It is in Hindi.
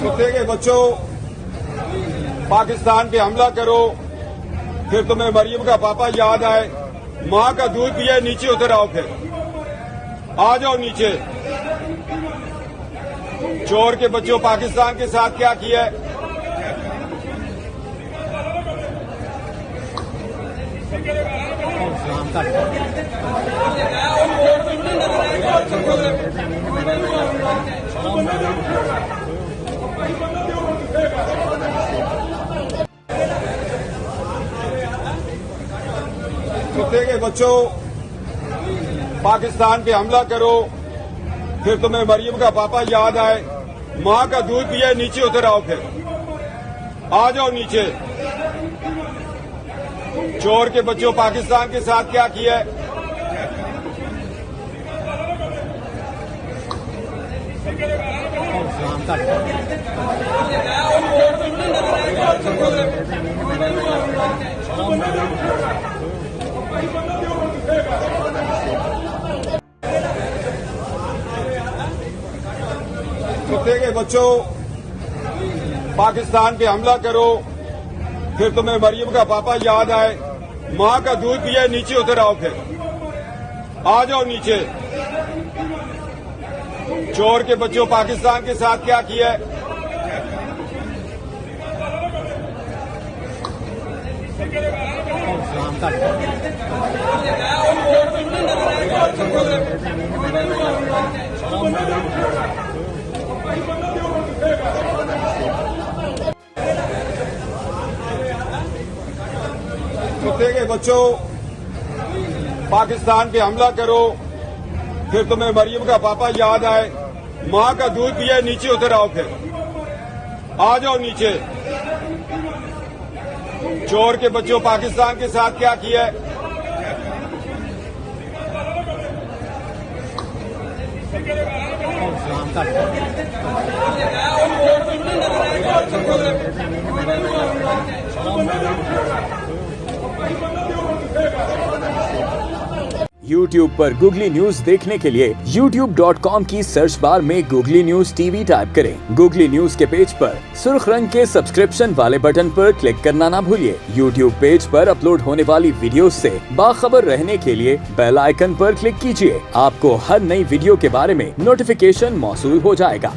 कुत्ते के बच्चों, पाकिस्तान पे हमला करो, फिर तुम्हें मरियम का पापा याद आए, माँ का दूध पिए, नीचे उतर आओ, फिर आ जाओ नीचे। चोर के बच्चों, पाकिस्तान के साथ क्या किया है? कुत्ते के बच्चों, पाकिस्तान पे हमला करो, फिर तुम्हें मरियम का पापा याद आए, माँ का दूध पिए, नीचे उतर आओ, फिर आ जाओ नीचे। चोर के बच्चों, पाकिस्तान के साथ क्या किया है? कुत्ते के बच्चों, पाकिस्तान पे हमला करो, फिर तुम्हें मरियम का पापा याद आए, माँ का दूध पिए, नीचे उतर आओ, फिर आ जाओ नीचे। चोर के बच्चों, पाकिस्तान के साथ क्या किया है? कुत्ते के बच्चों, पाकिस्तान पे हमला करो, फिर तुम्हें मरियम का पापा याद आए, माँ का दूध पिए, नीचे उतर आओ, फिर आ जाओ नीचे। चोर के बच्चों, पाकिस्तान के साथ क्या किया है? YouTube पर गूगली न्यूज देखने के लिए youtube.com की सर्च बार में गूगली न्यूज टीवी टाइप करें। गूगली न्यूज के पेज पर सुर्ख रंग के सब्सक्रिप्शन वाले बटन पर क्लिक करना ना भूलिए। YouTube पेज पर अपलोड होने वाली वीडियोस से बाखबर रहने के लिए बेल आइकन पर क्लिक कीजिए। आपको हर नई वीडियो के बारे में नोटिफिकेशन मौसूल हो जाएगा।